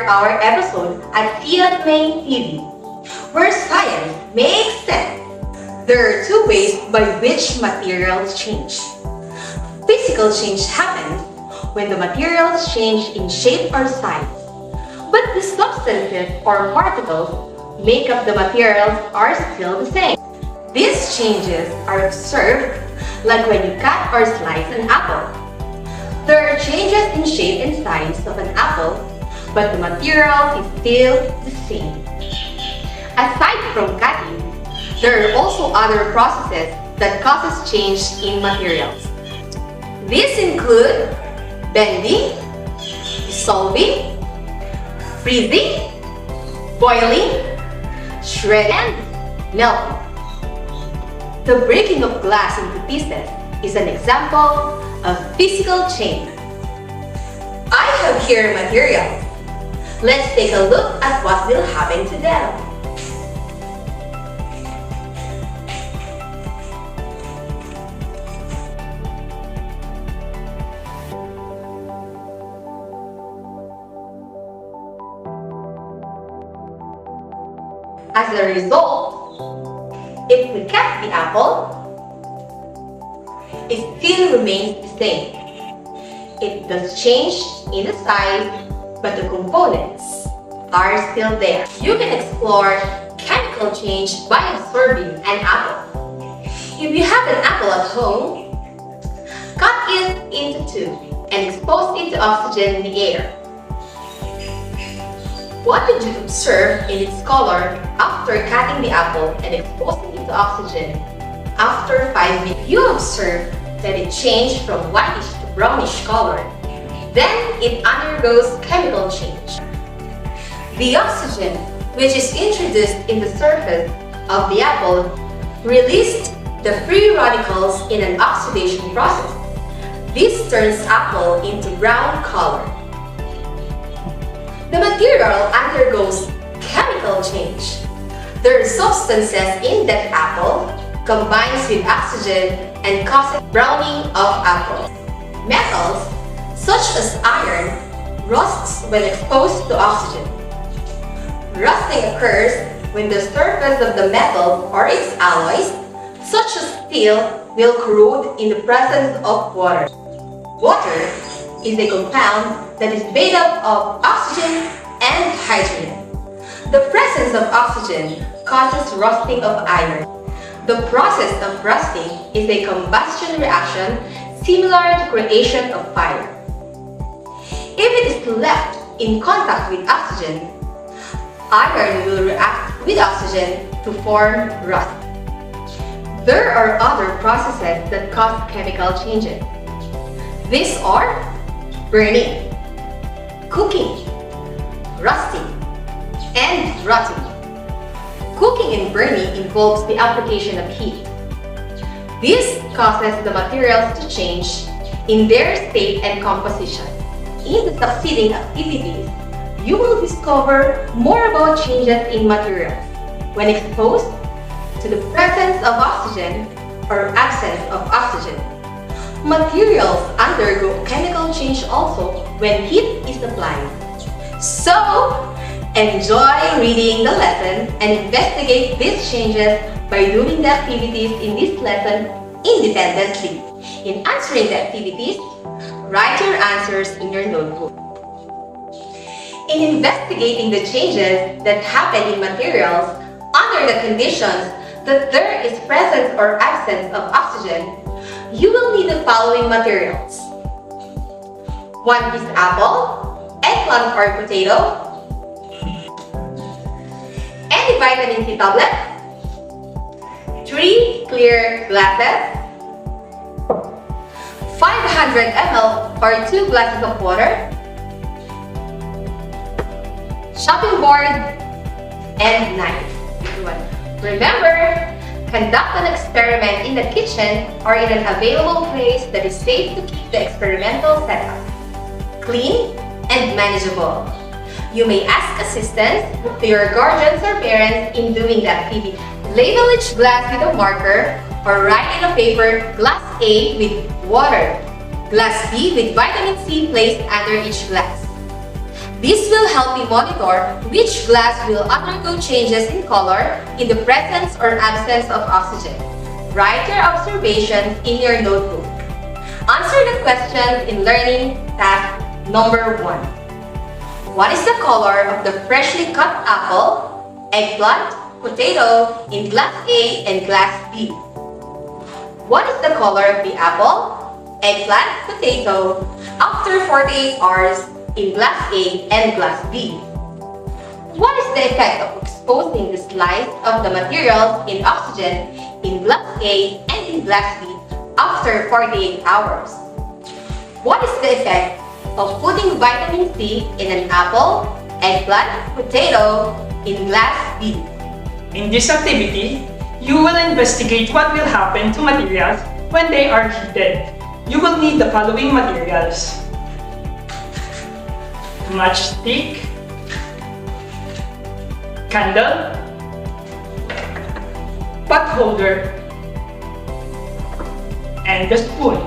our episode at Fiat Main TV, where science makes sense. There are two ways by which materials change. Physical change happens when the materials change in shape or size, but the substances or particles make up the materials are still the same. These changes are observed like when you cut or slice an apple. There are changes in shape and size of an apple, but the material is still the same. Aside from cutting, there are also other processes that causes change in materials. These include bending, dissolving, freezing, boiling, shredding, and melting. The breaking of glass into pieces is an example of physical change. I have here materials. Let's take a look at what will happen to them. As a result, if we cut the apple, it still remains the same. It does change in the size, but the components are still there. You can explore chemical change by observing an apple. If you have an apple at home, cut it into two and expose it to oxygen in the air. What did you observe in its color after cutting the apple and exposing it to oxygen? After 5 minutes, you observe that it changed from whitish to brownish color. Then it undergoes chemical change. The oxygen, which is introduced in the surface of the apple, released the free radicals in an oxidation process. This turns apple into brown color. The material undergoes chemical change. There are substances in that apple combines with oxygen and causes browning of apple. Metals, such as iron, rusts when exposed to oxygen. Rusting occurs when the surface of the metal or its alloys, such as steel, will corrode in the presence of water. Water is a compound that is made up of oxygen and hydrogen. The presence of oxygen causes rusting of iron. The process of rusting is a combustion reaction similar to creation of fire. If it is left in contact with oxygen, iron will react with oxygen to form rust. There are other processes that cause chemical changes. These are burning, cooking, rusting, and rotting. Cooking and burning involves the application of heat. This causes the materials to change in their state and composition. In the succeeding activities, you will discover more about changes in materials when exposed to the presence of oxygen or absence of oxygen. Materials undergo chemical change also when heat is applied. So, enjoy reading the lesson and investigate these changes by doing the activities in this lesson independently. In answering the activities, write your answers in your notebook. In investigating the changes that happen in materials under the conditions that there is presence or absence of oxygen, you will need the following materials: 1 piece apple, eggplant or potato, any vitamin C tablet, 3 clear glasses, 500 ml or 2 glasses of water, chopping board, and knife. Remember, conduct an experiment in the kitchen or in an available place that is safe to keep the experimental setup clean and manageable. You may ask assistance to your guardians or parents in doing the activity. Label each glass with a marker or write in a paper glass A with water, glass B with vitamin C placed under each glass, This will help you monitor which glass will undergo changes in color in the presence or absence of oxygen. Write your observations in your notebook. Answer the questions in learning task number 1. What is the color of the freshly cut apple, eggplant, potato in glass A and glass B? What is the color of the apple, eggplant, potato after 48 hours in glass A and glass B? What is the effect of exposing the slice of the materials in oxygen in glass A and in glass B after 48 hours? What is the effect of putting vitamin C in an apple, eggplant, potato in glass B? In this activity, you will investigate what will happen to materials when they are heated. You will need the following materials: matchstick, candle, pot holder, and the spoon.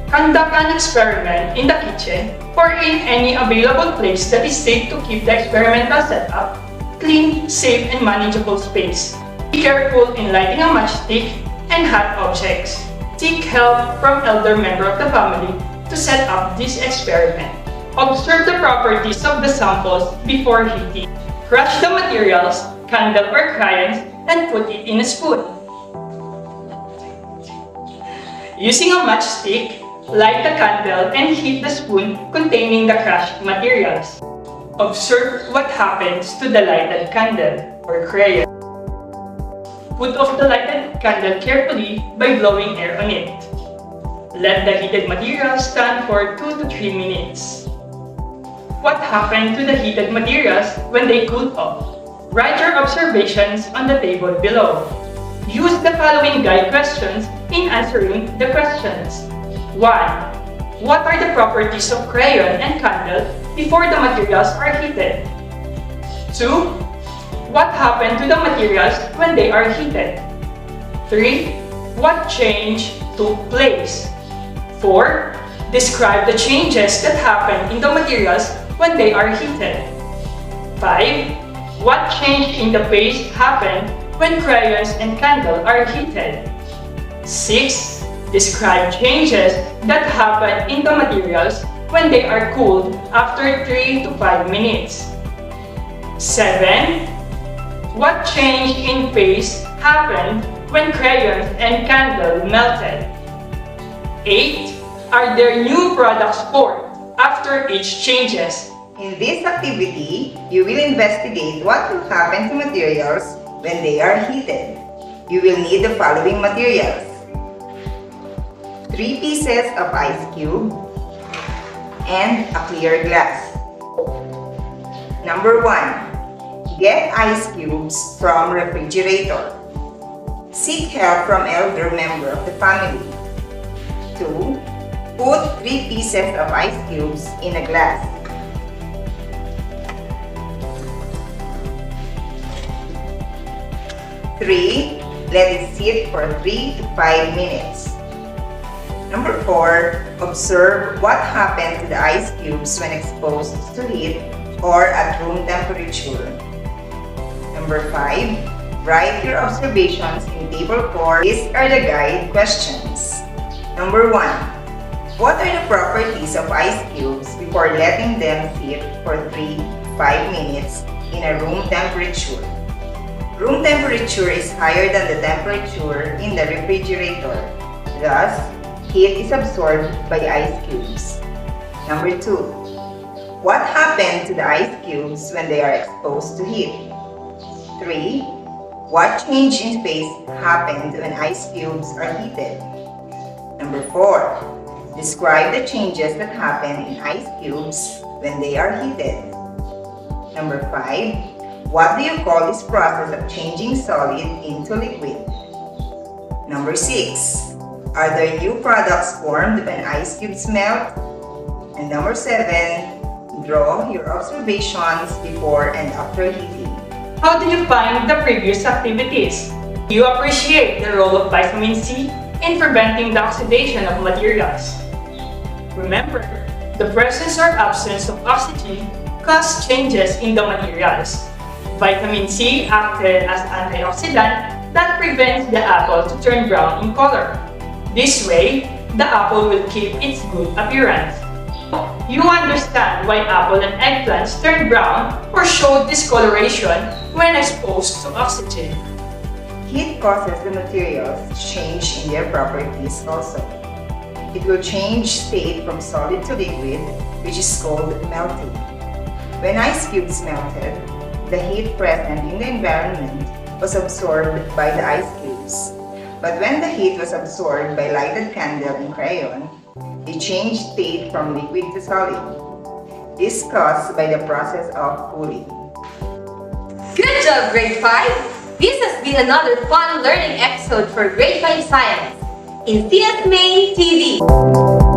Conduct an experiment in the kitchen or in any available place that is safe to keep the experimental setup clean, safe, and manageable space. Be careful in lighting a matchstick and hot objects. Seek help from elder member of the family to set up this experiment. Observe the properties of the samples before heating. Crush the materials, candle or crayons, and put it in a spoon. Using a matchstick, light the candle and heat the spoon containing the crushed materials. Observe what happens to the lighted candle or crayon. Put off the lighted candle carefully by blowing air on it. Let the heated materials stand for 2 to 3 minutes. What happened to the heated materials when they cooled off? Write your observations on the table below. Use the following guide questions in answering the questions. 1. What are the properties of crayon and candle before the materials are heated? 2. What happened to the materials when they are heated? 3. What change took place? 4. Describe the changes that happen in the materials when they are heated. 5. What change in the paste happened when crayons and candle are heated? 6. Describe changes that happen in the materials when they are cooled after 3 to 5 minutes. 7. What change in paste happened when crayons and candle melted? 8. Are there new products formed after each changes? In this activity, you will investigate what will happen to materials when they are heated. You will need the following materials: 3 pieces of ice cube and a clear glass. Number 1. Get ice cubes from refrigerator. Seek help from elder member of the family. 2. Put 3 pieces of ice cubes in a glass. 3. Let it sit for 3 to 5 minutes. Number 4. Observe what happened to the ice cubes when exposed to heat or at room temperature. Number 5. Write your observations in table 4. These are the guide questions. Number 1. What are the properties of ice cubes before letting them sit for 3 to 5 minutes in a room temperature? Room temperature is higher than the temperature in the refrigerator. Thus, heat is absorbed by ice cubes. Number 2. What happened to the ice cubes when they are exposed to heat? 3. What change in phase happened when ice cubes are heated? Number 4. Describe the changes that happen in ice cubes when they are heated. Number 5. What do you call this process of changing solid into liquid? Number 6. Are there new products formed when ice cubes melt? And number 7. Draw your observations before and after heating. How do you find the previous activities? Do you appreciate the role of vitamin C in preventing the oxidation of materials? Remember, the presence or absence of oxygen cause changes in the materials. Vitamin C acted as antioxidant that prevents the apple to turn brown in color. This way, the apple will keep its good appearance. You understand why apple and eggplants turn brown or show discoloration when exposed to oxygen. Heat causes the materials to change in their properties also. It will change state from solid to liquid, which is called melting. When ice cubes melted, the heat present in the environment was absorbed by the ice cubes. But when the heat was absorbed by lighted candle and crayon, they changed state from liquid to solid. This caused by the process of cooling. Good job, Grade 5! This has been another fun learning episode for Grade 5 Science in CS Main TV.